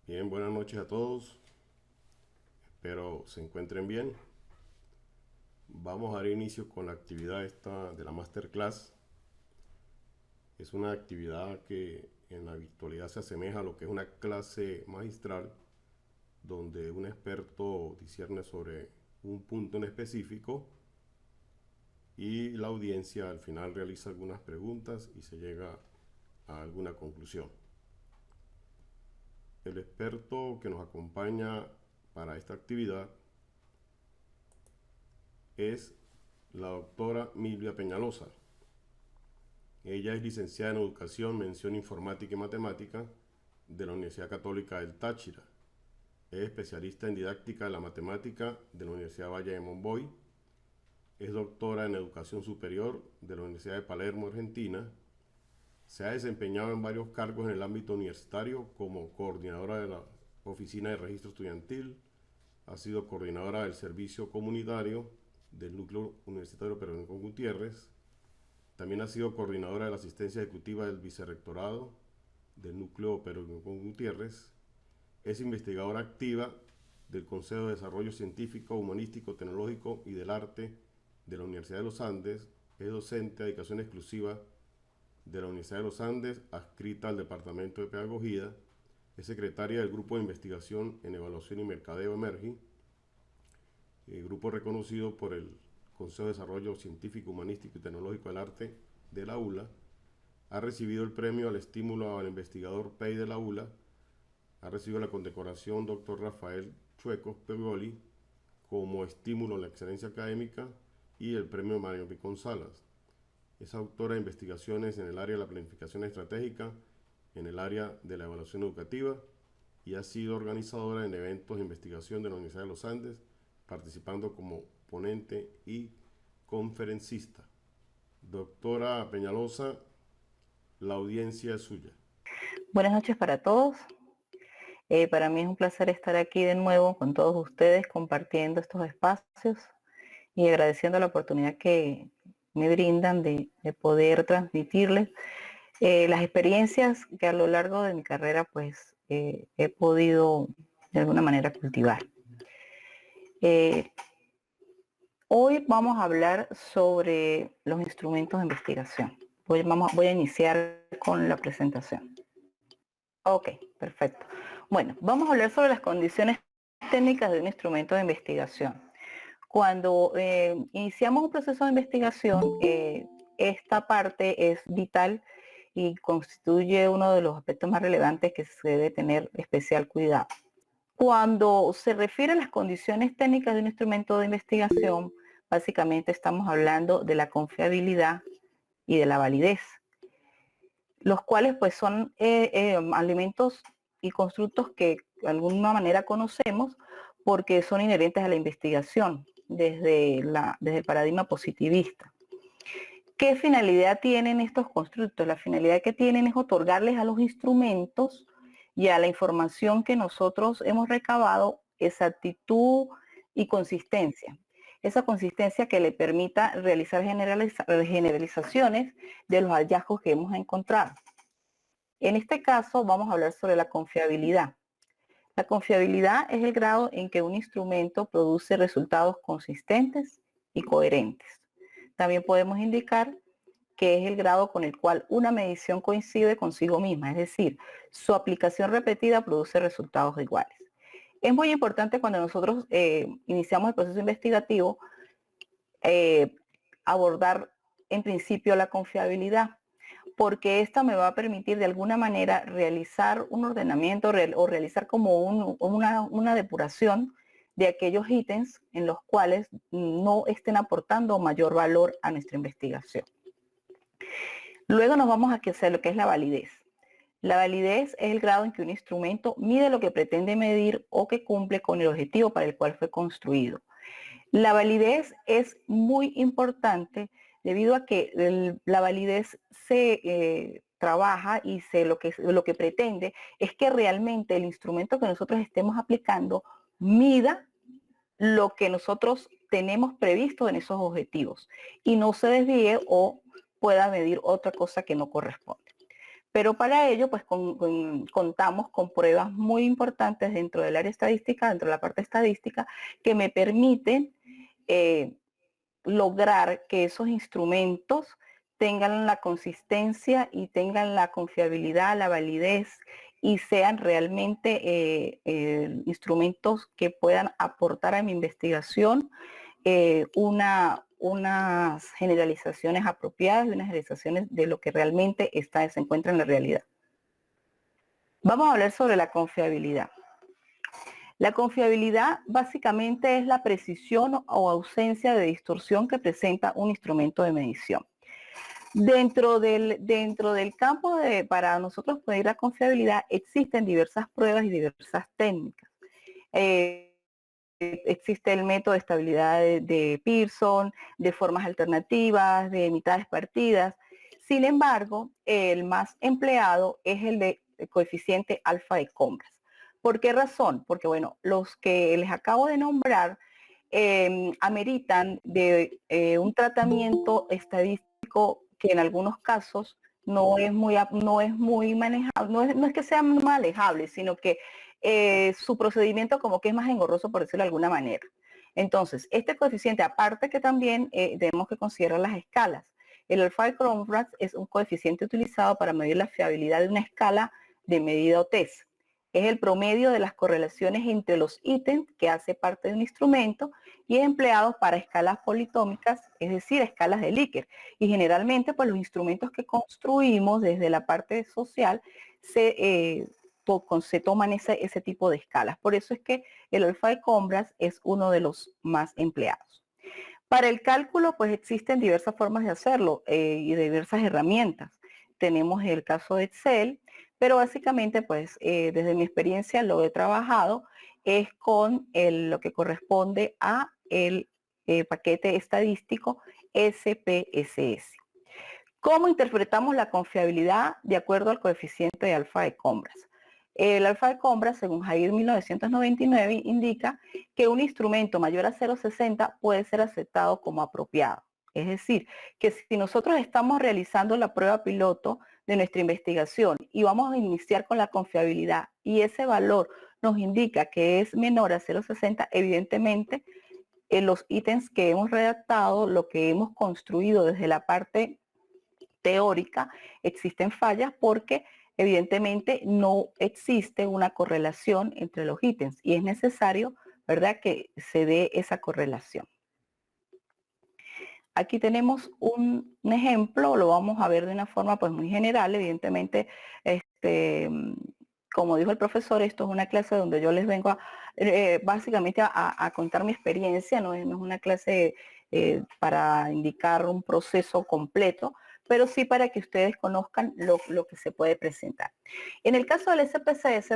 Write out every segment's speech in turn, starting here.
Bien, buenas noches a todos. Espero se encuentren bien. Vamos a dar inicio con la actividad esta de la Masterclass. Es una actividad que en la actualidad se asemeja a lo que es una clase magistral, donde un experto discierne sobre un punto en específico y la audiencia al final realiza algunas preguntas y se llega a alguna conclusión. El experto que nos acompaña para esta actividad es la doctora Milvia Peñalosa. Ella es licenciada en Educación, Mención Informática y Matemática de la Universidad Católica del Táchira. Es especialista en Didáctica de la Matemática de la Universidad Valle de Monboy. Es doctora en Educación Superior de la Universidad de Palermo, Argentina. Se ha desempeñado en varios cargos en el ámbito universitario como coordinadora de la Oficina de Registro Estudiantil. Ha sido coordinadora del Servicio Comunitario del Núcleo Universitario Pedro Rincón Gutiérrez. También ha sido coordinadora de la asistencia ejecutiva del Vicerrectorado del Núcleo Pedro Rincón Gutiérrez. Es investigadora activa del Consejo de Desarrollo Científico, Humanístico, Tecnológico y del Arte de la Universidad de los Andes. Es docente a dedicación exclusiva de la Universidad de los Andes, adscrita al Departamento de Pedagogía. Es secretaria del Grupo de Investigación en Evaluación y Mercadeo Emergi, grupo reconocido por el Consejo de Desarrollo Científico, Humanístico y Tecnológico del Arte de la ULA. Ha recibido el premio al estímulo al investigador PEI de la ULA. Ha recibido la condecoración Dr. Rafael Chuecos Pegoli como estímulo a la excelencia académica y el premio Mario Picón Salas. Es autora de investigaciones en el área de la planificación estratégica, en el área de la evaluación educativa y ha sido organizadora en eventos de investigación de la Universidad de los Andes, participando como ponente y conferencista. Doctora Peñalosa, la audiencia es suya. Buenas noches para todos. Para mí es un placer estar aquí de nuevo con todos ustedes compartiendo estos espacios y agradeciendo la oportunidad que me brindan de poder transmitirles las experiencias que a lo largo de mi carrera pues he podido de alguna manera cultivar. Hoy vamos a hablar sobre los instrumentos de investigación. Voy a iniciar con la presentación. Ok, perfecto. Bueno, vamos a hablar sobre las condiciones técnicas de un instrumento de investigación. Cuando iniciamos un proceso de investigación, esta parte es vital y constituye uno de los aspectos más relevantes que se debe tener especial cuidado. Cuando se refiere a las condiciones técnicas de un instrumento de investigación, básicamente estamos hablando de la confiabilidad y de la validez, los cuales pues son alimentos y constructos que de alguna manera conocemos porque son inherentes a la investigación desde el paradigma positivista. ¿Qué finalidad tienen estos constructos? La finalidad que tienen es otorgarles a los instrumentos y a la información que nosotros hemos recabado exactitud y consistencia. Esa consistencia que le permita realizar generalizaciones de los hallazgos que hemos encontrado. En este caso vamos a hablar sobre la confiabilidad. La confiabilidad es el grado en que un instrumento produce resultados consistentes y coherentes. También podemos indicar que es el grado con el cual una medición coincide consigo misma, es decir, su aplicación repetida produce resultados iguales. Es muy importante cuando nosotros iniciamos el proceso investigativo abordar en principio la confiabilidad, porque esta me va a permitir de alguna manera realizar un ordenamiento o realizar como una depuración de aquellos ítems en los cuales no estén aportando mayor valor a nuestra investigación. Luego nos vamos a hacer lo que es la validez. La validez es el grado en que un instrumento mide lo que pretende medir o que cumple con el objetivo para el cual fue construido. La validez es muy importante debido a que la validez se trabaja y lo que pretende es que realmente el instrumento que nosotros estemos aplicando mida lo que nosotros tenemos previsto en esos objetivos y no se desvíe o pueda medir otra cosa que no corresponde. Pero para ello, pues contamos con pruebas muy importantes dentro del área estadística, dentro de la parte estadística, que me permiten lograr que esos instrumentos tengan la consistencia y tengan la confiabilidad, la validez y sean realmente instrumentos que puedan aportar a mi investigación unas generalizaciones apropiadas y unas generalizaciones de lo que realmente se encuentra en la realidad. Vamos a hablar sobre la confiabilidad. La confiabilidad básicamente es la precisión o ausencia de distorsión que presenta un instrumento de medición. Dentro del campo para nosotros medir la confiabilidad existen diversas pruebas y diversas técnicas. Existe el método de estabilidad de Pearson, de formas alternativas, de mitades partidas. Sin embargo, el más empleado es el de coeficiente alfa de Combras. ¿Por qué razón? Porque, bueno, los que les acabo de nombrar ameritan de un tratamiento estadístico que en algunos casos no es muy manejable, no es que sea manejable, sino que su procedimiento como que es más engorroso, por decirlo de alguna manera. Entonces, este coeficiente, aparte que también tenemos que considerar las escalas. El alfa de Combras es un coeficiente utilizado para medir la fiabilidad de una escala de medida o test. Es el promedio de las correlaciones entre los ítems que hace parte de un instrumento y es empleado para escalas politómicas, es decir, escalas de Likert. Y generalmente, pues los instrumentos que construimos desde la parte social se toman ese tipo de escalas. Por eso es que el alfa de Combras es uno de los más empleados. Para el cálculo, pues existen diversas formas de hacerlo y diversas herramientas. Tenemos el caso de Excel, pero básicamente, pues desde mi experiencia lo he trabajado es con lo que corresponde a el paquete estadístico SPSS. ¿Cómo interpretamos la confiabilidad de acuerdo al coeficiente de alfa de Combras? El alfa de Combras, según Jair 1999, indica que un instrumento mayor a 0,60 puede ser aceptado como apropiado. Es decir, que si nosotros estamos realizando la prueba piloto de nuestra investigación y vamos a iniciar con la confiabilidad y ese valor nos indica que es menor a 0,60, evidentemente en los ítems que hemos redactado, lo que hemos construido desde la parte teórica, existen fallas porque evidentemente no existe una correlación entre los ítems y es necesario, ¿verdad?, que se dé esa correlación. Aquí tenemos un ejemplo, lo vamos a ver de una forma pues muy general, evidentemente, como dijo el profesor, esto es una clase donde yo les vengo básicamente a contar mi experiencia, no es una clase para indicar un proceso completo, pero sí para que ustedes conozcan lo que se puede presentar. En el caso del SPSS,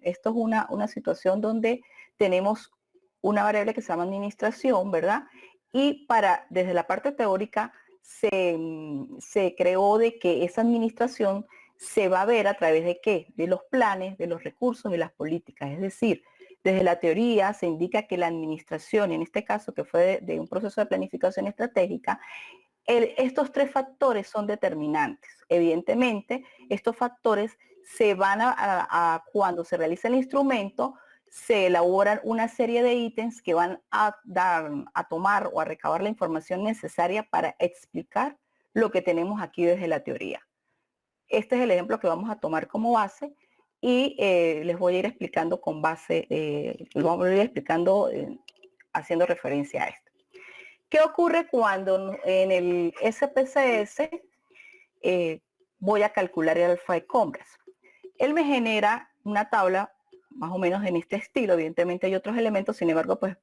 esto es una situación donde tenemos una variable que se llama administración, ¿verdad? Y desde la parte teórica se creó de que esa administración se va a ver a través de ¿qué? De los planes, de los recursos, de las políticas. Es decir, desde la teoría se indica que la administración, en este caso que fue de un proceso de planificación estratégica, estos tres factores son determinantes. Evidentemente, estos factores se van cuando se realiza el instrumento, se elaboran una serie de ítems que van a tomar o a recabar la información necesaria para explicar lo que tenemos aquí desde la teoría. Este es el ejemplo que vamos a tomar como base y les voy a ir explicando con base, vamos a ir explicando haciendo referencia a esto. ¿Qué ocurre cuando en el SPSS voy a calcular el alfa de Combras? Él me genera una tabla más o menos en este estilo. Evidentemente hay otros elementos, sin embargo, pues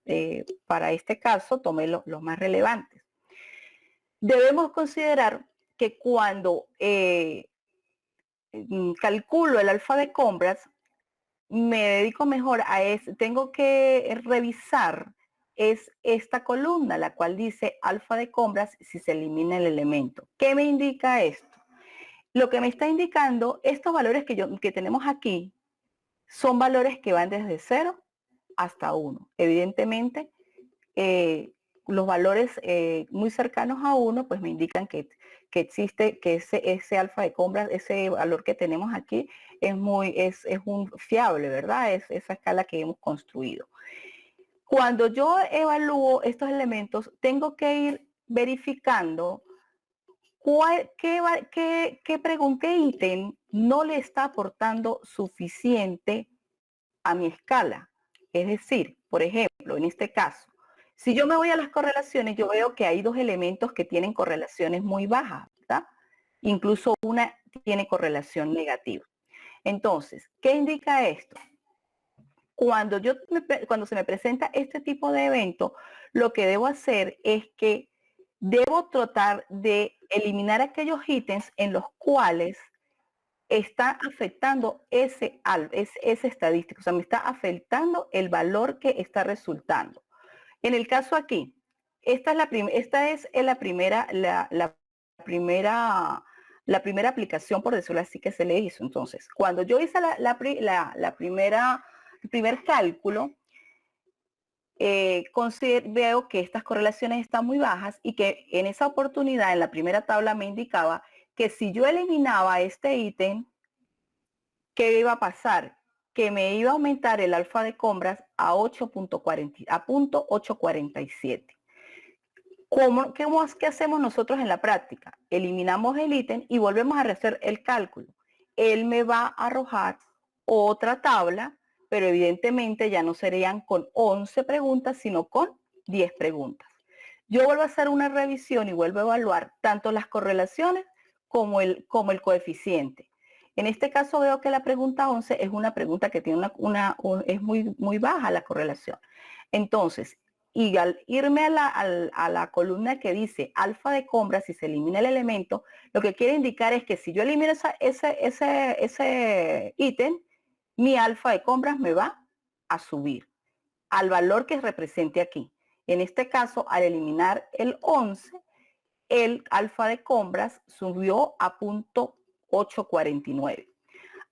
para este caso tomé los más relevantes. Debemos considerar que cuando calculo el alfa de Combras, me dedico mejor a tengo que revisar es esta columna, la cual dice alfa de Combras si se elimina el elemento. ¿Qué me indica esto? Lo que me está indicando, estos valores que tenemos aquí, son valores que van desde 0 hasta 1. Evidentemente, los valores muy cercanos a 1, pues me indican que que existe, que ese alfa de compras, ese valor que tenemos aquí es un fiable, ¿verdad? Es esa escala que hemos construido. Cuando yo evalúo estos elementos, tengo que ir verificando qué ítem no le está aportando suficiente a mi escala. Es decir, por ejemplo, en este caso, si yo me voy a las correlaciones, yo veo que hay dos elementos que tienen correlaciones muy bajas, ¿verdad? Incluso una tiene correlación negativa. Entonces, ¿qué indica esto? Cuando se me presenta este tipo de evento, lo que debo hacer es que debo tratar de eliminar aquellos ítems en los cuales está afectando ese estadístico, o sea, me está afectando el valor que está resultando. En el caso aquí, esta es la primera aplicación, por decirlo así, que se le hizo. Entonces, cuando yo hice el primer cálculo, veo que estas correlaciones están muy bajas y que en esa oportunidad, en la primera tabla me indicaba que si yo eliminaba este ítem, ¿qué iba a pasar? Que me iba a aumentar el alfa de compras a 8.847. ¿Qué hacemos nosotros en la práctica? Eliminamos el ítem y volvemos a hacer el cálculo. Él me va a arrojar otra tabla, pero evidentemente ya no serían con 11 preguntas, sino con 10 preguntas. Yo vuelvo a hacer una revisión y vuelvo a evaluar tanto las correlaciones como el coeficiente. En este caso veo que la pregunta 11 es una pregunta que tiene es muy baja la correlación. Entonces, y al irme a la columna que dice alfa de compras, si se elimina el elemento, lo que quiere indicar es que si yo elimino ese ítem, mi alfa de compras me va a subir al valor que represente aquí. En este caso, al eliminar el 11, el alfa de compras subió a 0.849.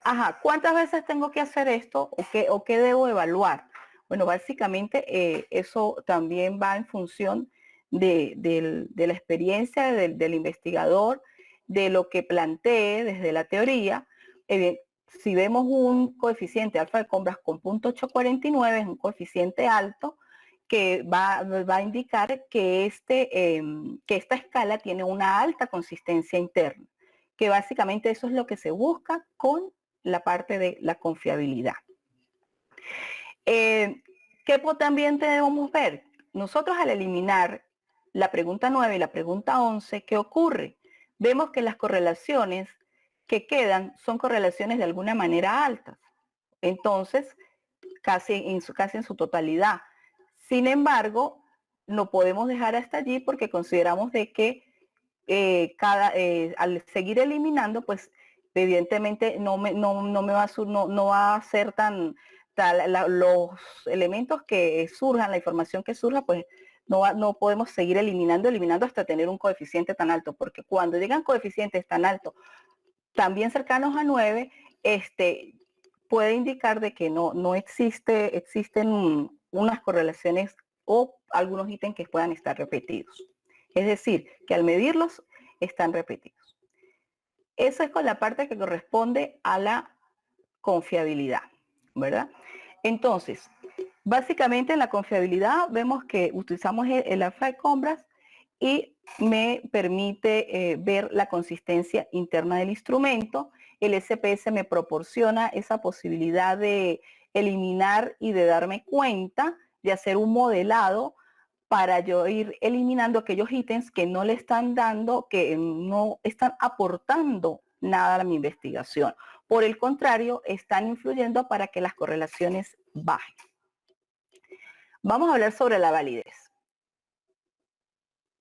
Ajá, ¿cuántas veces tengo que hacer esto o qué debo evaluar? Bueno, básicamente eso también va en función de la experiencia del investigador, de lo que plantee desde la teoría. Si vemos un coeficiente alfa de compras con 0.849, es un coeficiente alto que va a indicar que esta escala tiene una alta consistencia interna, que básicamente eso es lo que se busca con la parte de la confiabilidad. ¿Qué también debemos ver? Nosotros al eliminar la pregunta 9 y la pregunta 11, ¿qué ocurre? Vemos que las correlaciones que quedan son correlaciones de alguna manera altas. Entonces, casi en su totalidad. Sin embargo, no podemos dejar hasta allí porque consideramos de que al seguir eliminando, pues evidentemente no va a ser los elementos que surjan, la información que surja, pues no podemos seguir eliminando hasta tener un coeficiente tan alto, porque cuando llegan coeficientes tan altos, también cercanos a 9, puede indicar de que no existen unas correlaciones o algunos ítems que puedan estar repetidos. Es decir, que al medirlos están repetidos. Eso es con la parte que corresponde a la confiabilidad, ¿verdad? Entonces, básicamente en la confiabilidad vemos que utilizamos el alfa de compras y me permite ver la consistencia interna del instrumento. El SPS me proporciona esa posibilidad de eliminar y de darme cuenta, de hacer un modelado para yo ir eliminando aquellos ítems que no le están dando, que no están aportando nada a mi investigación. Por el contrario, están influyendo para que las correlaciones bajen. Vamos a hablar sobre la validez.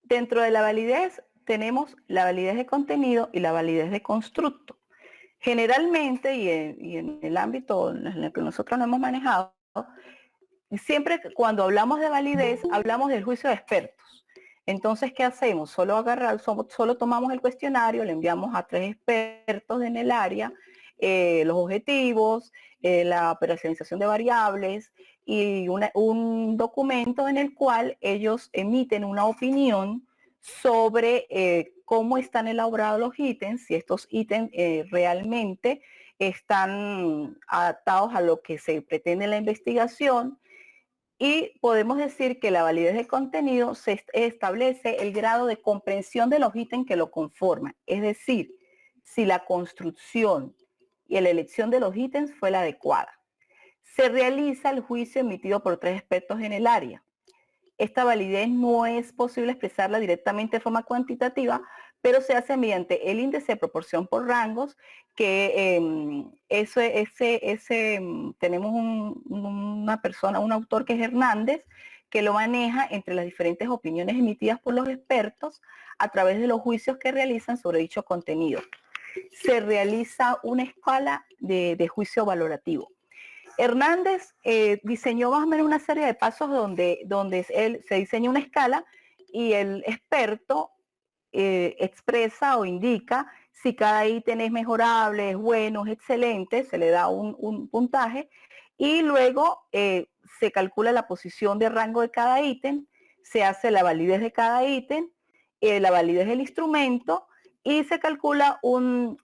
Dentro de la validez tenemos la validez de contenido y la validez de constructo. Generalmente, y en el ámbito en el que nosotros lo hemos manejado, siempre cuando hablamos de validez, hablamos del juicio de expertos. Entonces, ¿qué hacemos? Solo tomamos el cuestionario, le enviamos a 3 expertos en el área, los objetivos, la operacionalización de variables y un documento en el cual ellos emiten una opinión sobre cómo están elaborados los ítems, si estos ítems realmente están adaptados a lo que se pretende en la investigación, y podemos decir que la validez del contenido se establece el grado de comprensión de los ítems que lo conforman, es decir, si la construcción y la elección de los ítems fue la adecuada. Se realiza el juicio emitido por 3 expertos en el área. Esta validez no es posible expresarla directamente de forma cuantitativa, pero se hace mediante el índice de proporción por rangos, que tenemos una persona, un autor que es Hernández, que lo maneja entre las diferentes opiniones emitidas por los expertos a través de los juicios que realizan sobre dicho contenido. Se realiza una escala de juicio valorativo. Hernández diseñó más o menos una serie de pasos donde él se diseña una escala y el experto expresa o indica si cada ítem es mejorable, es bueno, es excelente, se le da un puntaje, y luego se calcula la posición de rango de cada ítem, se hace la validez de cada ítem, la validez del instrumento, y se calcula un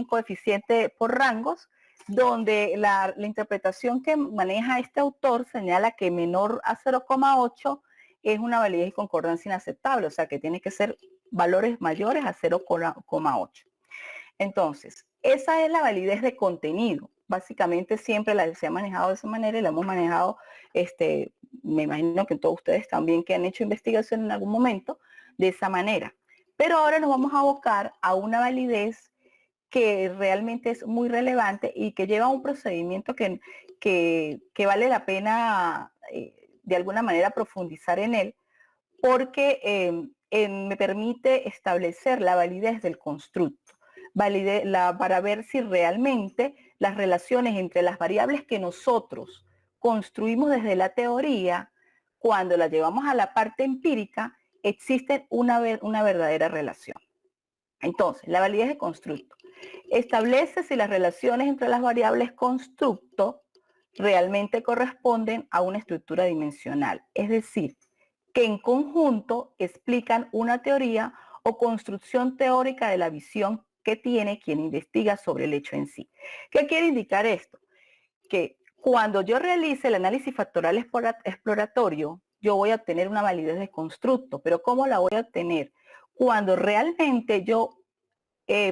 coeficiente por rangos, donde la interpretación que maneja este autor señala que menor a 0,8 es una validez y concordancia inaceptable, o sea que tiene que ser valores mayores a 0,8. Entonces, esa es la validez de contenido. Básicamente siempre se ha manejado de esa manera y la hemos manejado, me imagino que todos ustedes también que han hecho investigación en algún momento, de esa manera. Pero ahora nos vamos a abocar a una validez que realmente es muy relevante y que lleva un procedimiento que vale la pena de alguna manera profundizar en él, porque me permite establecer la validez del constructo, para ver si realmente las relaciones entre las variables que nosotros construimos desde la teoría, cuando la llevamos a la parte empírica, existe una verdadera relación. Entonces, la validez de constructo establece si las relaciones entre las variables constructo realmente corresponden a una estructura dimensional, es decir, que en conjunto explican una teoría o construcción teórica de la visión que tiene quien investiga sobre el hecho en sí. ¿Qué quiere indicar esto? Que cuando yo realice el análisis factorial exploratorio, yo voy a obtener una validez de constructo, pero ¿cómo la voy a obtener? Cuando realmente yo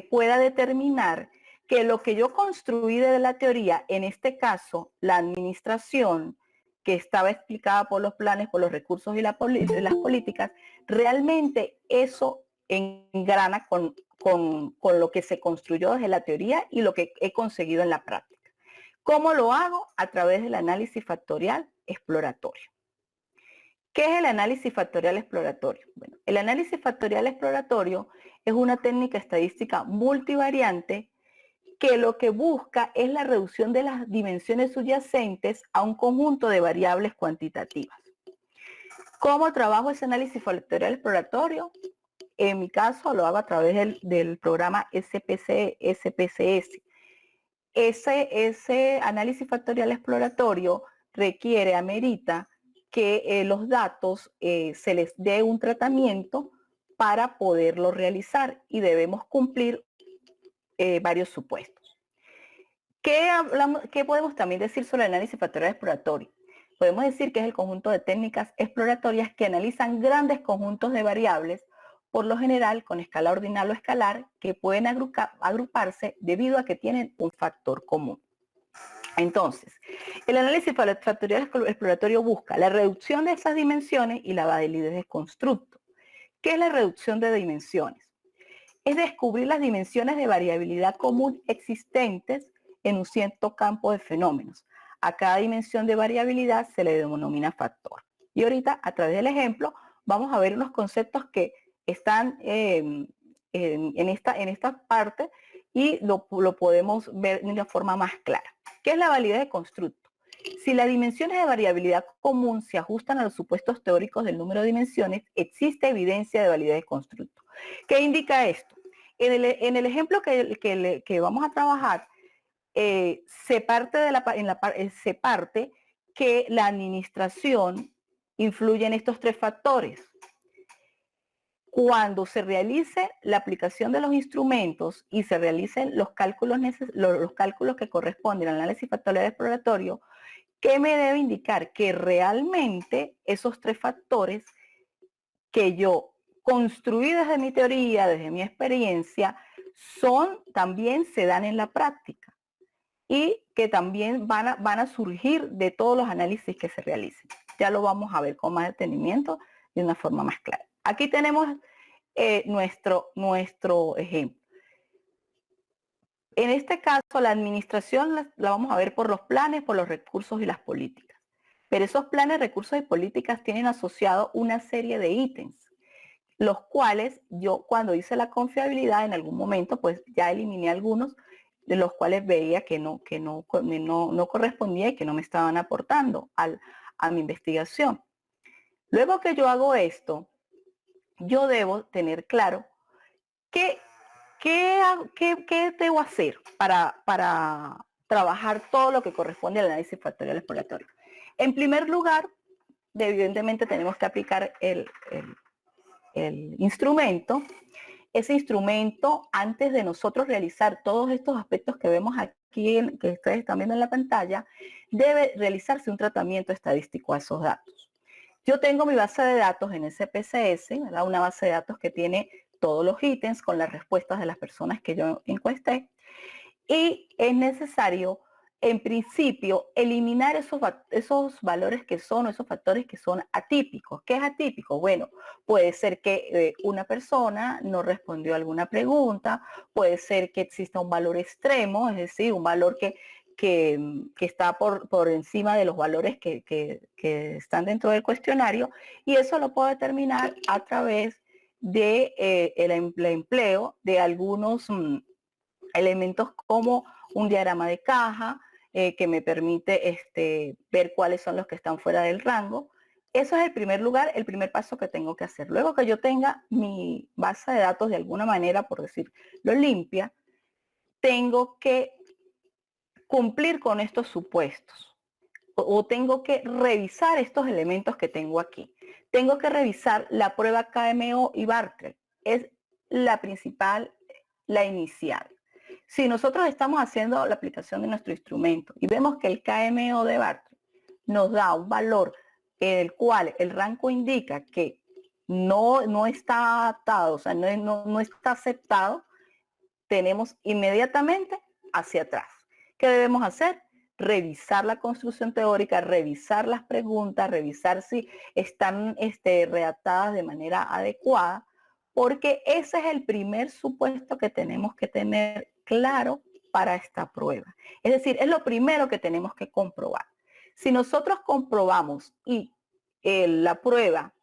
pueda determinar que lo que yo construí de la teoría, en este caso, la administración, que estaba explicada por los planes, por los recursos y las políticas, realmente eso engrana con lo que se construyó desde la teoría y lo que he conseguido en la práctica. ¿Cómo lo hago? A través del análisis factorial exploratorio. ¿Qué es el análisis factorial exploratorio? Bueno, el análisis factorial exploratorio es una técnica estadística multivariante que lo que busca es la reducción de las dimensiones subyacentes a un conjunto de variables cuantitativas. ¿Cómo trabajo ese análisis factorial exploratorio? En mi caso lo hago a través del programa SPSS. Ese análisis factorial exploratorio amerita que los datos se les dé un tratamiento para poderlo realizar y debemos cumplir varios supuestos. ¿Qué podemos también decir sobre el análisis factorial exploratorio? Podemos decir que es el conjunto de técnicas exploratorias que analizan grandes conjuntos de variables, por lo general con escala ordinal o escalar, que pueden agruparse debido a que tienen un factor común. Entonces, el análisis factorial exploratorio busca la reducción de esas dimensiones y la validez de constructo. ¿Qué es la reducción de dimensiones? Es descubrir las dimensiones de variabilidad común existentes en un cierto campo de fenómenos. A cada dimensión de variabilidad se le denomina factor. Y ahorita, a través del ejemplo, vamos a ver unos conceptos que están en esta parte y lo podemos ver de una forma más clara. ¿Qué es la validez de constructo? Si las dimensiones de variabilidad común se ajustan a los supuestos teóricos del número de dimensiones, existe evidencia de validez de constructo. ¿Qué indica esto? En el ejemplo que vamos a trabajar, se parte que la administración influye en estos 3 factores. cuando se realice la aplicación de los instrumentos y se realicen los cálculos que corresponden al análisis factorial exploratorio, ¿qué me debe indicar? Que realmente esos 3 factores que yo construí desde mi teoría, desde mi experiencia, también se dan en la práctica y que también van a surgir de todos los análisis que se realicen. Ya lo vamos a ver con más detenimiento de una forma más clara. Aquí tenemos nuestro ejemplo. En este caso, la administración la vamos a ver por los planes, por los recursos y las políticas. Pero esos planes, recursos y políticas tienen asociado una serie de ítems, los cuales yo cuando hice la confiabilidad en algún momento, pues ya eliminé algunos de los cuales veía que no correspondía y que no me estaban aportando a mi investigación. Luego que yo hago esto, yo debo tener claro qué debo hacer para trabajar todo lo que corresponde al análisis factorial exploratorio. En primer lugar, evidentemente tenemos que aplicar el instrumento. Ese instrumento, antes de nosotros realizar todos estos aspectos que vemos aquí, que ustedes están viendo en la pantalla, debe realizarse un tratamiento estadístico a esos datos. Yo tengo mi base de datos en SPSS, ¿verdad? Una base de datos que tiene todos los ítems con las respuestas de las personas que yo encuesté. Y es necesario, en principio, eliminar esos valores que son, o esos factores que son atípicos. ¿Qué es atípico? Bueno, puede ser que una persona no respondió a alguna pregunta, puede ser que exista un valor extremo, es decir, un valor que está por encima de los valores que están dentro del cuestionario, y eso lo puedo determinar a través de el empleo de algunos elementos como un diagrama de caja que me permite ver cuáles son los que están fuera del rango. Eso es el primer lugar, el primer paso que tengo que hacer. Luego que yo tenga mi base de datos de alguna manera, por decirlo limpia, tengo que cumplir con estos supuestos o tengo que revisar estos elementos que tengo aquí. Tengo que revisar la prueba KMO y Bartlett. Es la principal, la inicial. Si nosotros estamos haciendo la aplicación de nuestro instrumento y vemos que el KMO de Bartlett nos da un valor en el cual el rango indica que no está adaptado, o sea, no está aceptado, tenemos inmediatamente hacia atrás. ¿Qué debemos hacer? Revisar la construcción teórica, revisar las preguntas, revisar si están redactadas de manera adecuada, porque ese es el primer supuesto que tenemos que tener claro para esta prueba. Es decir, es lo primero que tenemos que comprobar. Si nosotros comprobamos y la prueba,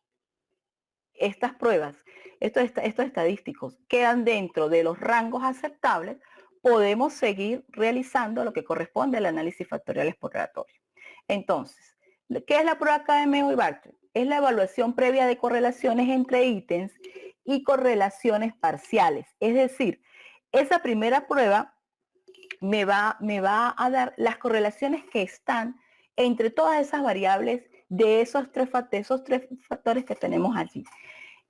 estas pruebas, estos estadísticos quedan dentro de los rangos aceptables, podemos seguir realizando lo que corresponde al análisis factorial exploratorio. Entonces, ¿qué es la prueba KMO y Bartlett? Es la evaluación previa de correlaciones entre ítems y correlaciones parciales. Es decir, esa primera prueba me va a dar las correlaciones que están entre todas esas variables de esos tres factores que tenemos allí.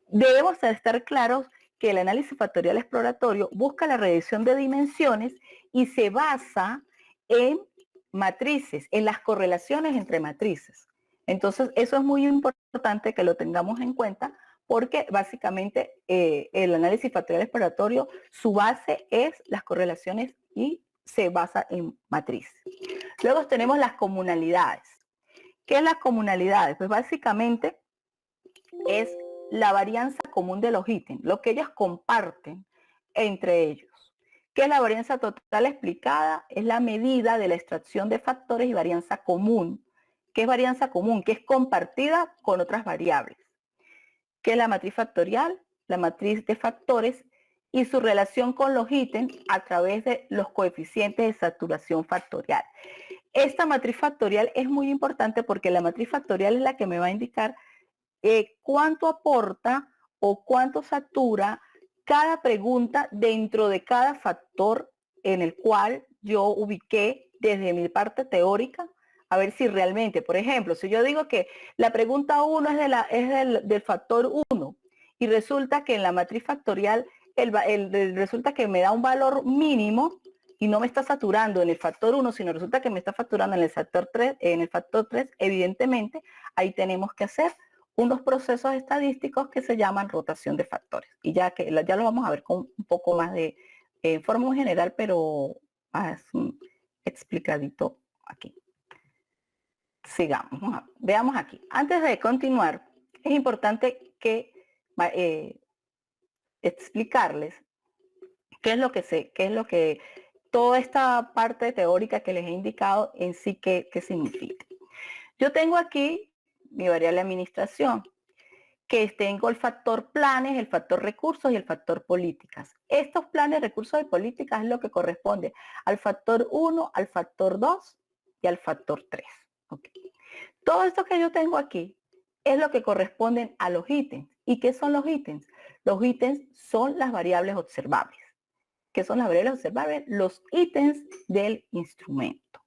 Debemos estar claros que el análisis factorial exploratorio busca la reducción de dimensiones y se basa en matrices, en las correlaciones entre matrices. Entonces, eso es muy importante que lo tengamos en cuenta porque básicamente el análisis factorial exploratorio, su base es las correlaciones y se basa en matrices. Luego tenemos las comunalidades. ¿Qué es las comunalidades? Pues básicamente es la varianza común de los ítems, lo que ellos comparten entre ellos. ¿Qué es la varianza total explicada? Es la medida de la extracción de factores y varianza común. ¿Qué es varianza común? Que es compartida con otras variables. ¿Qué es la matriz factorial? La matriz de factores y su relación con los ítems a través de los coeficientes de saturación factorial. Esta matriz factorial es muy importante porque la matriz factorial es la que me va a indicar cuánto aporta o cuánto satura cada pregunta dentro de cada factor en el cual yo ubiqué desde mi parte teórica, a ver si realmente, por ejemplo, si yo digo que la pregunta 1 es del factor 1 y resulta que en la matriz factorial resulta que me da un valor mínimo y no me está saturando en el factor 1, sino resulta que me está facturando en el factor 3, evidentemente, ahí tenemos que hacer unos procesos estadísticos que se llaman rotación de factores. Y ya lo vamos a ver con un poco más de forma muy general, pero más explicadito aquí. Sigamos, veamos aquí. Antes de continuar, es importante que explicarles qué es lo que toda esta parte teórica que les he indicado en sí qué significa. Yo tengo aquí mi variable administración, que tengo el factor planes, el factor recursos y el factor políticas. Estos planes, recursos y políticas es lo que corresponde al factor 1, al factor 2 y al factor 3. Okay. Todo esto que yo tengo aquí es lo que corresponden a los ítems. ¿Y qué son los ítems? Los ítems son las variables observables. ¿Qué son las variables observables? Los ítems del instrumento.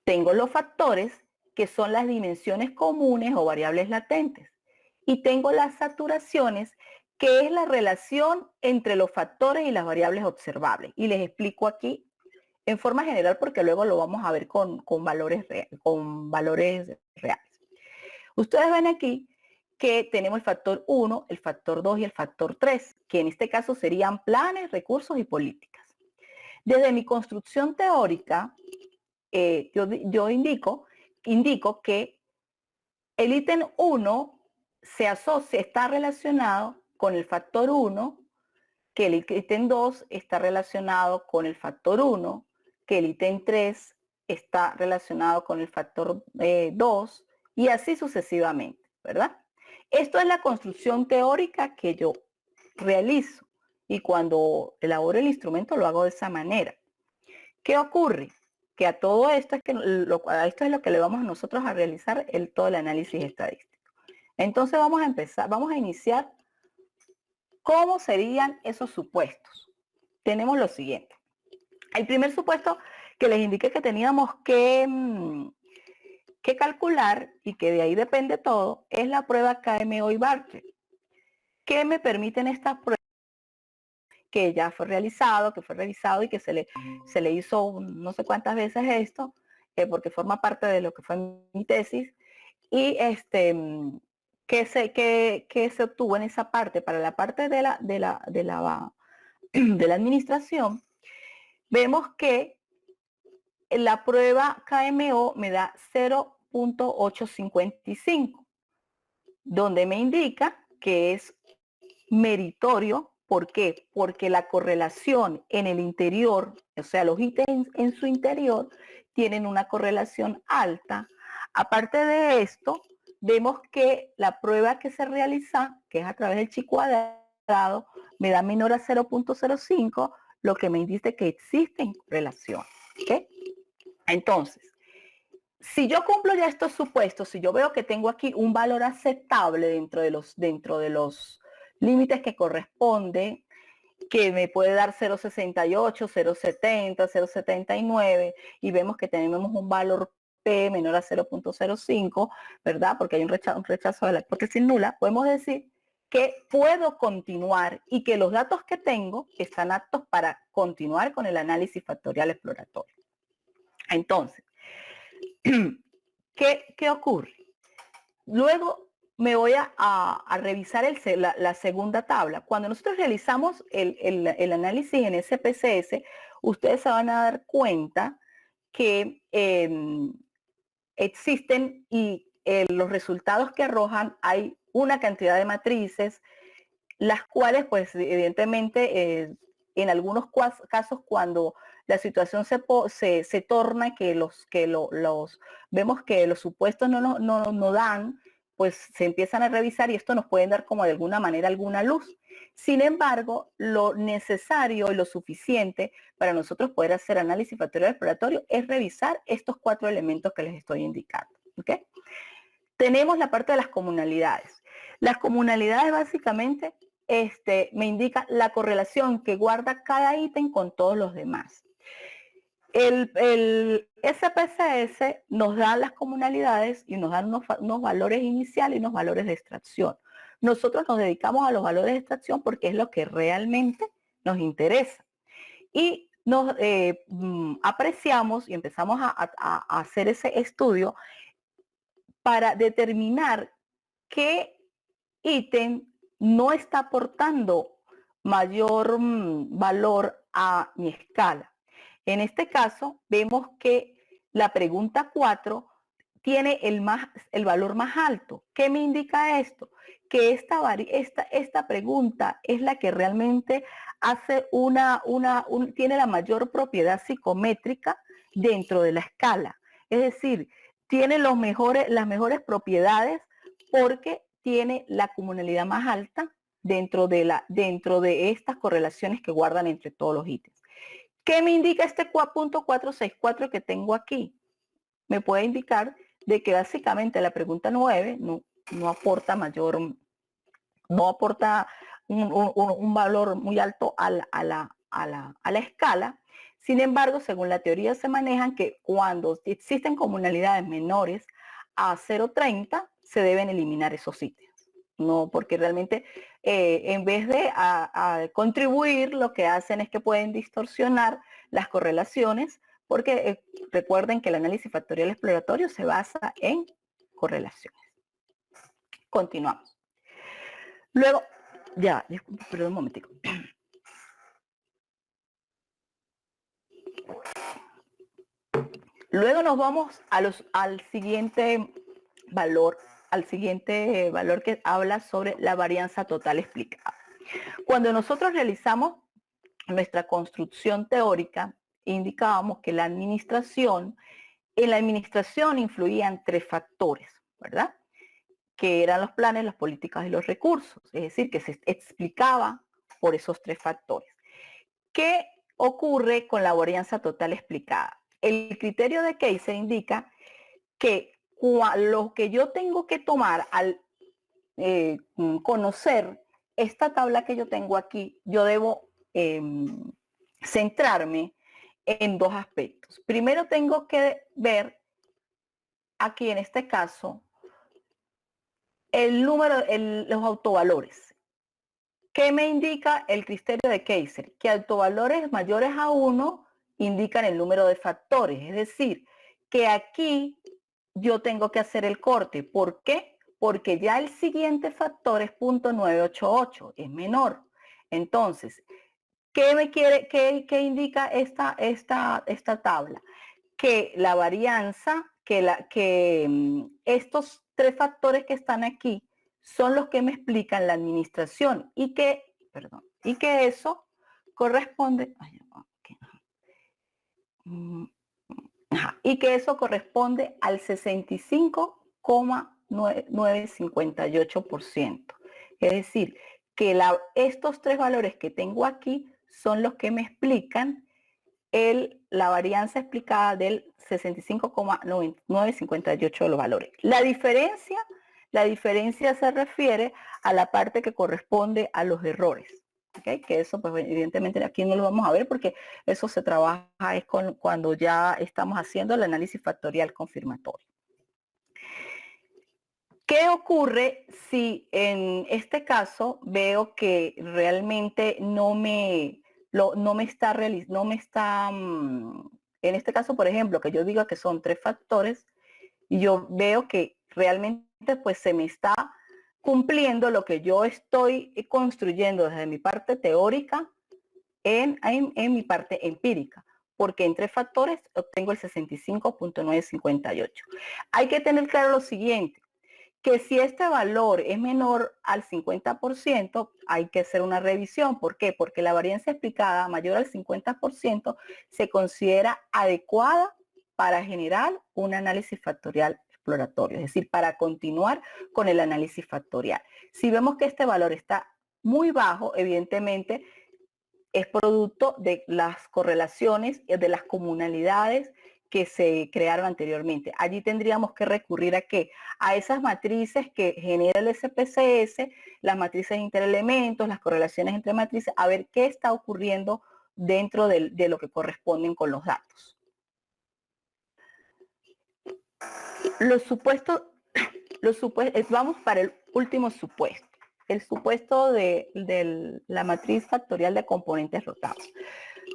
Tengo los factores, que son las dimensiones comunes o variables latentes. Y tengo las saturaciones, que es la relación entre los factores y las variables observables. Y les explico aquí en forma general porque luego lo vamos a ver con valores reales. Ustedes ven aquí que tenemos el factor 1, el factor 2 y el factor 3, que en este caso serían planes, recursos y políticas. Desde mi construcción teórica, yo indico que el ítem 1 está relacionado con el factor 1, que el ítem 2 está relacionado con el factor 1, que el ítem 3 está relacionado con el factor 2 y así sucesivamente, ¿verdad? Esto es la construcción teórica que yo realizo y cuando elaboro el instrumento lo hago de esa manera. ¿Qué ocurre? Que a todo esto esto es lo que le vamos nosotros a realizar todo el análisis estadístico. Entonces vamos a iniciar cómo serían esos supuestos. Tenemos lo siguiente. El primer supuesto que les indiqué que teníamos que calcular y que de ahí depende todo es la prueba KMO y Bartlett. ¿Qué me permiten estas pruebas? Que ya fue realizado, que fue revisado y que se le hizo no sé cuántas veces esto, porque forma parte de lo que fue mi tesis, y que se obtuvo en esa parte, para la parte de la administración, vemos que la prueba KMO me da 0.855, donde me indica que es meritorio. ¿Por qué? Porque la correlación en el interior, o sea, los ítems en su interior, tienen una correlación alta. Aparte de esto, vemos que la prueba que se realiza, que es a través del chi cuadrado, me da menor a 0.05, lo que me indica que existen correlaciones. ¿Okay? Entonces, si yo cumplo ya estos supuestos, si yo veo que tengo aquí un valor aceptable dentro de los límites que corresponden, que me puede dar 0.68, 0.70, 0.79, y vemos que tenemos un valor P menor a 0.05, ¿verdad? Porque hay un rechazo de la hipótesis nula, podemos decir que puedo continuar y que los datos que tengo están aptos para continuar con el análisis factorial exploratorio. Entonces, ¿qué ocurre? Luego me voy a revisar la segunda tabla. Cuando nosotros realizamos el análisis en SPSS, ustedes se van a dar cuenta que existen y los resultados que arrojan, hay una cantidad de matrices, las cuales pues evidentemente en algunos casos cuando la situación se torna que vemos que los supuestos no dan, pues se empiezan a revisar y esto nos puede dar como de alguna manera alguna luz. Sin embargo, lo necesario y lo suficiente para nosotros poder hacer análisis factorial exploratorio es revisar estos 4 elementos que les estoy indicando. ¿Okay? Tenemos la parte de las comunalidades. Las comunalidades básicamente me indican la correlación que guarda cada ítem con todos los demás. El SPSS nos da las comunalidades y nos dan unos valores iniciales y unos valores de extracción. nosotros nos dedicamos a los valores de extracción porque es lo que realmente nos interesa. Y nos apreciamos y empezamos a hacer ese estudio para determinar qué ítem no está aportando mayor valor a mi escala. En este caso, vemos que la pregunta 4 tiene el valor más alto. ¿Qué me indica esto? Que esta pregunta es la que realmente hace tiene la mayor propiedad psicométrica dentro de la escala. Es decir, tiene las mejores propiedades porque tiene la comunalidad más alta dentro de estas correlaciones que guardan entre todos los ítems. ¿Qué me indica este punto 464 que tengo aquí? Me puede indicar de que básicamente la pregunta 9 no aporta un valor muy alto a la escala. Sin embargo, según la teoría se manejan que cuando existen comunalidades menores a 0,30 se deben eliminar esos ítems. No, porque realmente en vez de contribuir, lo que hacen es que pueden distorsionar las correlaciones, porque recuerden que el análisis factorial exploratorio se basa en correlaciones. Continuamos. Luego, perdón un momentico. Luego nos vamos al siguiente valor que habla sobre la varianza total explicada. Cuando nosotros realizamos nuestra construcción teórica, indicábamos que en la administración influían 3 factores, ¿verdad? Que eran los planes, las políticas y los recursos. Es decir, que se explicaba por esos 3 factores. ¿Qué ocurre con la varianza total explicada? El criterio de Kaiser indica que lo que yo tengo que tomar al conocer esta tabla que yo tengo aquí, yo debo centrarme en 2 aspectos. Primero tengo que ver aquí en este caso los autovalores. ¿Qué me indica el criterio de Kaiser? Que autovalores mayores a 1 indican el número de factores. Es decir, que aquí yo tengo que hacer el corte. ¿Por qué? Porque ya el siguiente factor es 0.988, es menor. Entonces, ¿qué indica esta tabla? Que la varianza, que estos 3 factores que están aquí son los que me explican la administración y que eso corresponde al 65,958%. Es decir, que estos 3 valores que tengo aquí son los que me explican la varianza explicada del 65,958 de los valores. La diferencia se refiere a la parte que corresponde a los errores. ¿Okay? Que eso, pues evidentemente aquí no lo vamos a ver porque eso se trabaja cuando ya estamos haciendo el análisis factorial confirmatorio. ¿Qué ocurre si en este caso veo que realmente en este caso, por ejemplo, que yo diga que son 3 factores y yo veo que realmente pues se me está cumpliendo lo que yo estoy construyendo desde mi parte teórica en mi parte empírica, porque en 3 factores obtengo el 65,958. Hay que tener claro lo siguiente, que si este valor es menor al 50%, hay que hacer una revisión. ¿Por qué? Porque la varianza explicada mayor al 50% se considera adecuada para generar un análisis factorial exploratorio, es decir, para continuar con el análisis factorial. Si vemos que este valor está muy bajo, evidentemente es producto de las correlaciones, de las comunalidades que se crearon anteriormente. Allí tendríamos que recurrir a ¿qué? A esas matrices que genera el SPSS, las matrices interelementos, las correlaciones entre matrices, a ver qué está ocurriendo dentro de lo que corresponden con los datos. Vamos para el último supuesto. el supuesto de la matriz factorial de componentes rotados.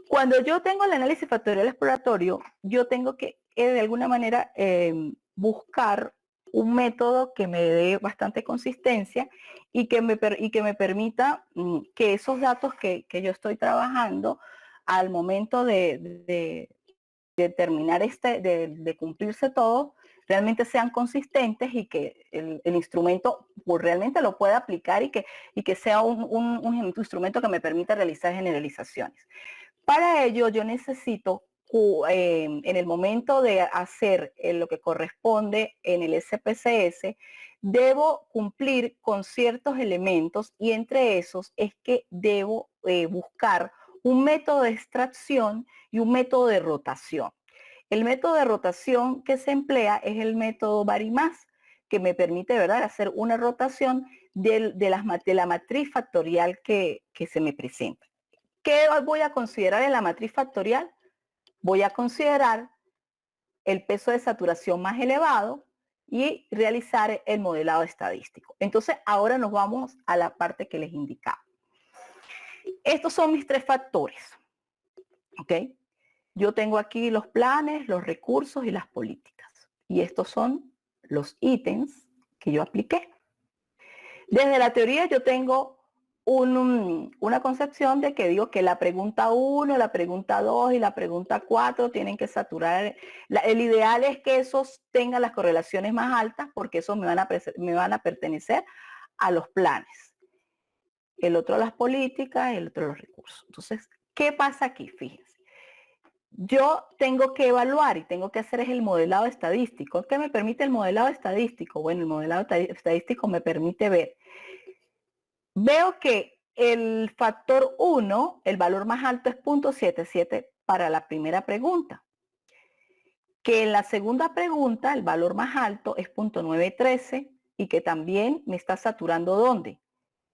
Cuando yo tengo el análisis factorial exploratorio, yo tengo que de alguna manera buscar un método que me dé bastante consistencia y que me permita que esos datos que yo estoy trabajando al momento de terminar de cumplirse todo, realmente sean consistentes y que el instrumento pues, realmente lo pueda aplicar y que sea un instrumento que me permita realizar generalizaciones. Para ello yo necesito, en el momento de hacer lo que corresponde en el SPSS, debo cumplir con ciertos elementos y entre esos es que debo buscar un método de extracción y un método de rotación. El método de rotación que se emplea es el método Varimas, que me permite, ¿verdad?, hacer una rotación de la matriz factorial que se me presenta. ¿Qué voy a considerar en la matriz factorial? Voy a considerar el peso de saturación más elevado y realizar el modelado estadístico. Entonces, ahora nos vamos a la parte que les indicaba. Estos son mis tres factores. ¿Ok? Yo tengo aquí los planes, los recursos y las políticas. Y estos son los ítems que yo apliqué. Desde la teoría yo tengo una concepción de que digo que la pregunta 1, la pregunta 2 y la pregunta 4 tienen que saturar. El ideal es que esos tengan las correlaciones más altas porque esos me van a pertenecer a los planes. El otro a las políticas, el otro a los recursos. Entonces, ¿qué pasa aquí? Fíjense. Yo tengo que evaluar y tengo que hacer es el modelado estadístico. ¿Qué me permite el modelado estadístico? Bueno, el modelado estadístico me permite ver. Veo que el factor 1, el valor más alto es 0.77 para la primera pregunta. Que en la segunda pregunta el valor más alto es 0.913 y que también me está saturando ¿dónde?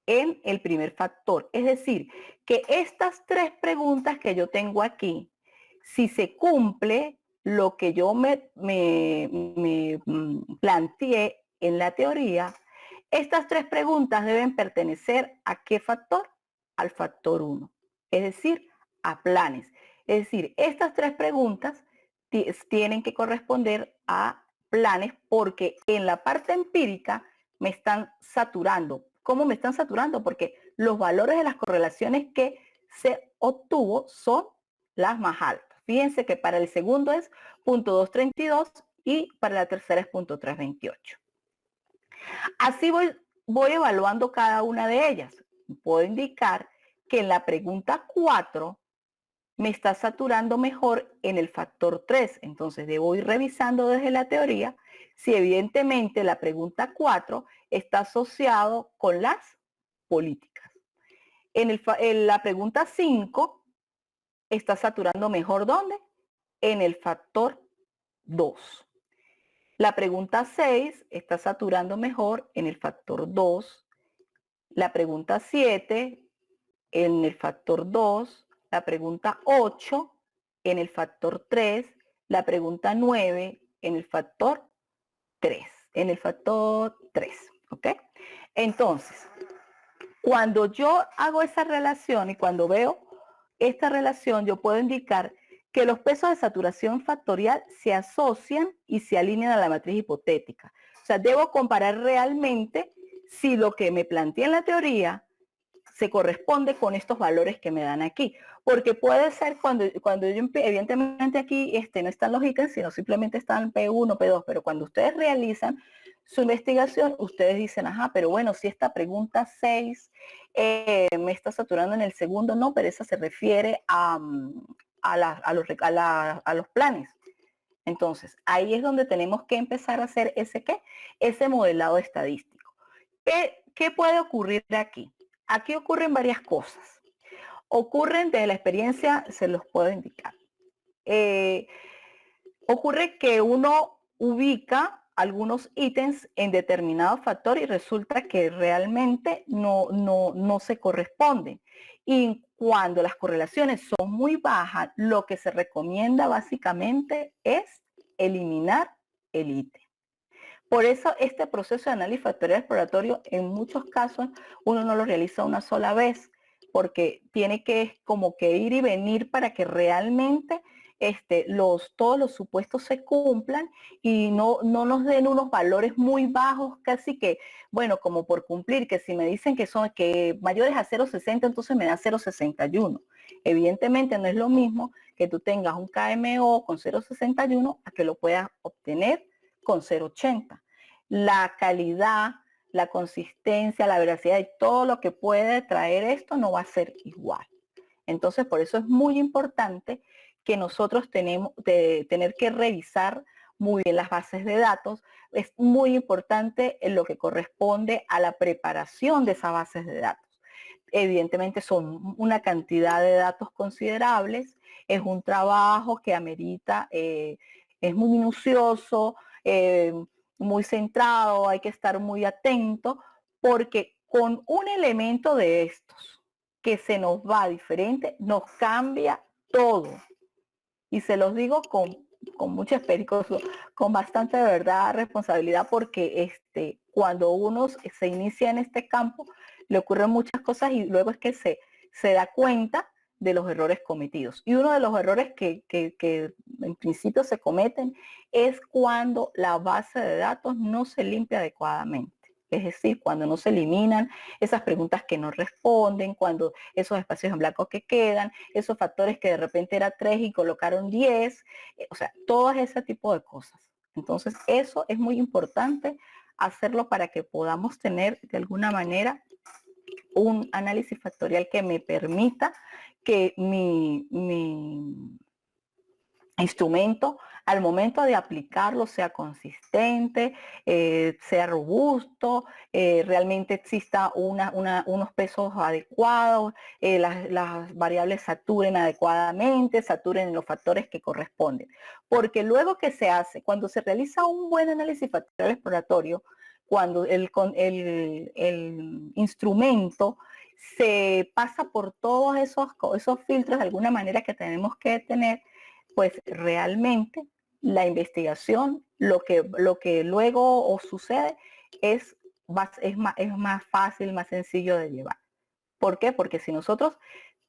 En el primer factor. Es decir, que estas tres preguntas que yo tengo aquí, si se cumple lo que yo me planteé en la teoría, estas tres preguntas deben pertenecer a qué factor? Al factor 1, es decir, a planes. Es decir, estas tres preguntas tienen que corresponder a planes porque en la parte empírica me están saturando. ¿Cómo me están saturando? Porque los valores de las correlaciones que se obtuvo son las más altas. Fíjense que para el segundo es 0.232 y para la tercera es 0.328. Así voy evaluando cada una de ellas. Puedo indicar que en la pregunta 4 me está saturando mejor en el factor 3. Entonces debo ir revisando desde la teoría si evidentemente la pregunta 4 está asociado con las políticas. En la pregunta 5 está saturando mejor ¿dónde? En el factor 2. La pregunta 6 está saturando mejor en el factor 2. La pregunta 7 en el factor 2. La pregunta 8 en el factor 3. La pregunta 9 en el factor 3. En el factor 3. ¿Ok? Entonces, cuando yo hago esa relación y cuando veo esta relación, yo puedo indicar que los pesos de saturación factorial se asocian y se alinean a la matriz hipotética. O sea, debo comparar realmente si lo que me planteé en la teoría se corresponde con estos valores que me dan aquí. Porque puede ser cuando yo, evidentemente aquí no están los ítems, sino simplemente están P1, P2, pero cuando ustedes realizan su investigación, ustedes dicen, ajá, pero bueno, si esta pregunta 6 me está saturando en el segundo, no, pero esa se refiere a los planes. Entonces, ahí es donde tenemos que empezar a hacer ese modelado estadístico. ¿Qué puede ocurrir aquí? Aquí ocurren varias cosas. Ocurren desde la experiencia, se los puedo indicar. Ocurre que uno ubica algunos ítems en determinado factor y resulta que realmente no se corresponden. Y cuando las correlaciones son muy bajas, lo que se recomienda básicamente es eliminar el ítem. Por eso este proceso de análisis factorial exploratorio en muchos casos uno no lo realiza una sola vez, porque tiene que como que ir y venir para que realmente todos los supuestos se cumplan y no nos den unos valores muy bajos, casi que, bueno, como por cumplir, que si me dicen que son que mayores a 0,60, entonces me dan 0,61. Evidentemente no es lo mismo que tú tengas un KMO con 0,61 a que lo puedas obtener con 0,80. La calidad, la consistencia, la veracidad y todo lo que puede traer esto no va a ser igual. Entonces, por eso es muy importante que nosotros tenemos de tener que revisar muy bien las bases de datos. Es muy importante en lo que corresponde a la preparación de esas bases de datos. Evidentemente son una cantidad de datos considerables, es un trabajo que amerita, es muy minucioso, muy centrado, hay que estar muy atento, porque con un elemento de estos que se nos va diferente, nos cambia todo. Y se los digo con mucha experiencia, con bastante de verdad responsabilidad, porque cuando uno se inicia en este campo, le ocurren muchas cosas y luego es que se da cuenta de los errores cometidos. Y uno de los errores que en principio se cometen es cuando la base de datos no se limpia adecuadamente. Es decir, cuando no se eliminan esas preguntas que no responden, cuando esos espacios en blanco que quedan, esos factores que de repente era 3 y colocaron 10, o sea, todo ese tipo de cosas. Entonces, eso es muy importante hacerlo para que podamos tener de alguna manera un análisis factorial que me permita que mi instrumento al momento de aplicarlo sea consistente, sea robusto, realmente exista unos pesos adecuados, las variables saturen adecuadamente, saturen los factores que corresponden. Porque luego que se hace, cuando se realiza un buen análisis factorial exploratorio, cuando el instrumento se pasa por todos esos filtros de alguna manera que tenemos que tener, pues realmente la investigación, lo que luego sucede es más fácil, más sencillo de llevar. ¿Por qué? Porque si nosotros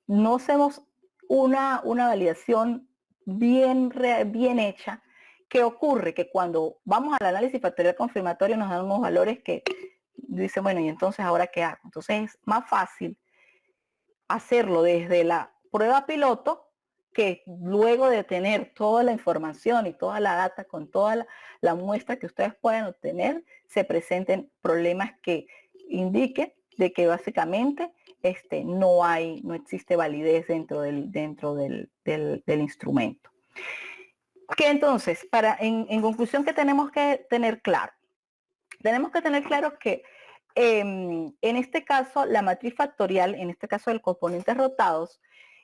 no hacemos una validación bien hecha, ¿qué ocurre? Que cuando vamos al análisis factorial confirmatorio nos dan unos valores que dicen, bueno, ¿y entonces ahora qué hago? Entonces es más fácil hacerlo desde la prueba piloto, que luego de tener toda la información y toda la data con toda la muestra que ustedes pueden obtener, se presenten problemas que indiquen de que básicamente no existe validez dentro del instrumento. Que entonces, en conclusión, ¿qué tenemos que tener claro? Tenemos que tener claro que en este caso, la matriz factorial, en este caso de componentes rotados,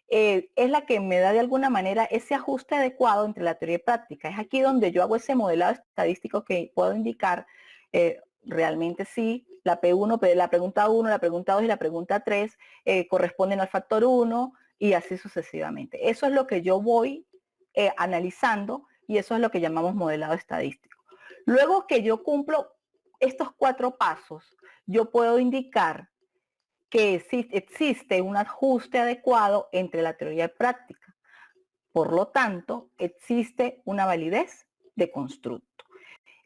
es la que me da de alguna manera ese ajuste adecuado entre la teoría y práctica. Es aquí donde yo hago ese modelado estadístico que puedo indicar realmente sí, la P1, la pregunta 1, la pregunta 2 y la pregunta 3 corresponden al factor 1 y así sucesivamente. Eso es lo que yo voy analizando y eso es lo que llamamos modelado estadístico. Luego que yo cumplo estos 4 pasos, yo puedo indicar que existe un ajuste adecuado entre la teoría y práctica. Por lo tanto, existe una validez de constructo.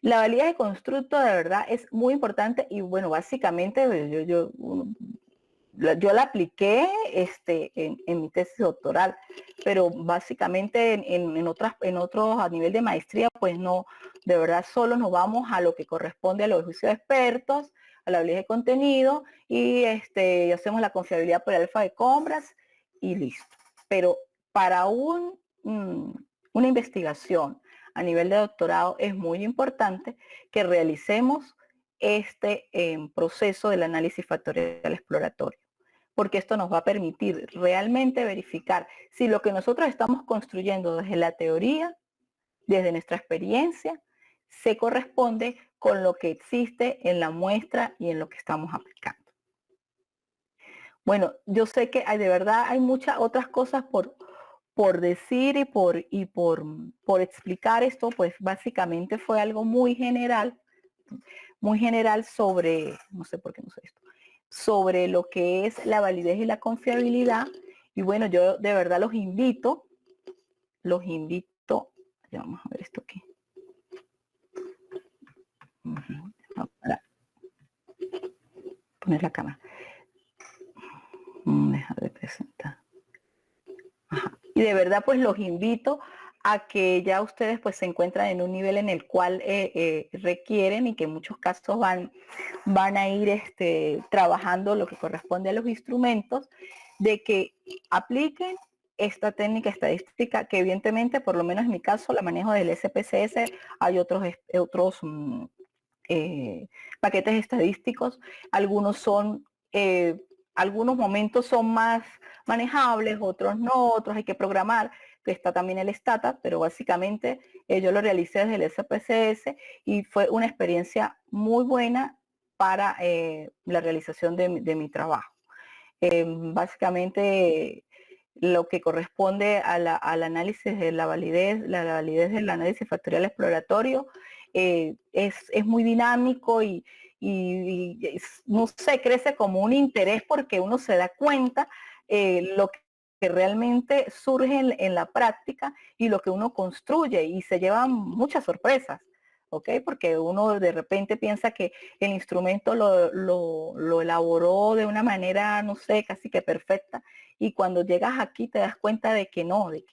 La validez de constructo de verdad es muy importante y bueno, básicamente yo la apliqué en mi tesis doctoral, pero básicamente en otros a nivel de maestría, pues no, de verdad solo nos vamos a lo que corresponde a los juicios de expertos, a la validez de contenido y hacemos la confiabilidad por el alfa de compras y listo. Pero para una investigación a nivel de doctorado es muy importante que realicemos proceso del análisis factorial exploratorio, porque esto nos va a permitir realmente verificar si lo que nosotros estamos construyendo desde la teoría, desde nuestra experiencia, se corresponde con lo que existe en la muestra y en lo que estamos aplicando. Bueno, yo sé que de verdad hay muchas otras cosas por decir y por explicar esto, pues básicamente fue algo muy general, muy general sobre, no sé por qué no sé esto, sobre lo que es la validez y la confiabilidad. Y bueno, yo de verdad los invito, ya vamos a ver esto aquí. Para poner la cámara. Deja de presentar. Ajá. Y de verdad pues los invito a que ya ustedes pues se encuentran en un nivel en el cual requieren y que en muchos casos van a ir trabajando lo que corresponde a los instrumentos, de que apliquen esta técnica estadística que evidentemente, por lo menos en mi caso, la manejo del SPSS, hay otros paquetes estadísticos, algunos son, algunos momentos son más manejables, otros no, otros hay que programar, que está también el Stata, pero básicamente yo lo realicé desde el SPSS y fue una experiencia muy buena para la realización de mi trabajo. Básicamente lo que corresponde al análisis de la validez del análisis factorial exploratorio es muy dinámico y no sé, crece como un interés porque uno se da cuenta lo que realmente surge en la práctica y lo que uno construye y se llevan muchas sorpresas, ¿ok? Porque uno de repente piensa que el instrumento lo elaboró de una manera, no sé, casi que perfecta, y cuando llegas aquí te das cuenta de que no, de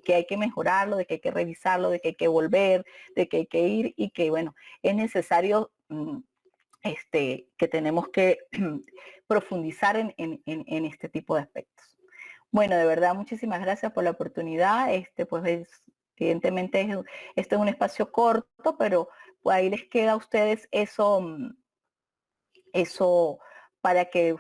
que hay que mejorarlo, de que hay que revisarlo, de que hay que volver, de que hay que ir y que, bueno, es necesario que tenemos que profundizar en este tipo de aspectos. Bueno, de verdad, muchísimas gracias por la oportunidad. Pues evidentemente este es un espacio corto, pero pues ahí les queda a ustedes eso para que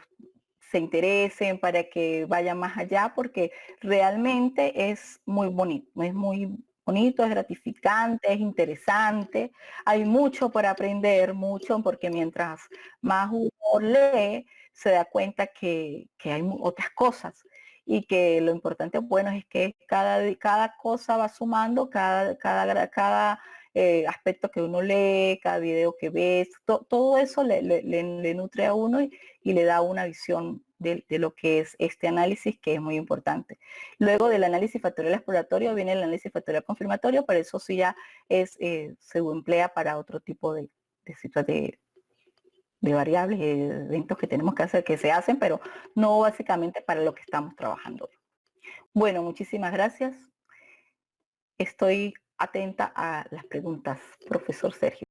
se interesen, para que vayan más allá, porque realmente es muy bonito, es gratificante, es interesante. Hay mucho por aprender, mucho, porque mientras más uno lee, se da cuenta que hay otras cosas y que lo importante, bueno, es que cada cosa va sumando, cada aspecto que uno lee, cada video que ves, todo eso le nutre a uno y le da una visión de lo que es este análisis, que es muy importante. Luego del análisis factorial exploratorio viene el análisis factorial confirmatorio, pero eso sí ya se emplea para otro tipo de variables, eventos que tenemos que hacer, que se hacen, pero no básicamente para lo que estamos trabajando. Bueno, muchísimas gracias. Estoy atenta a las preguntas, profesor Sergio.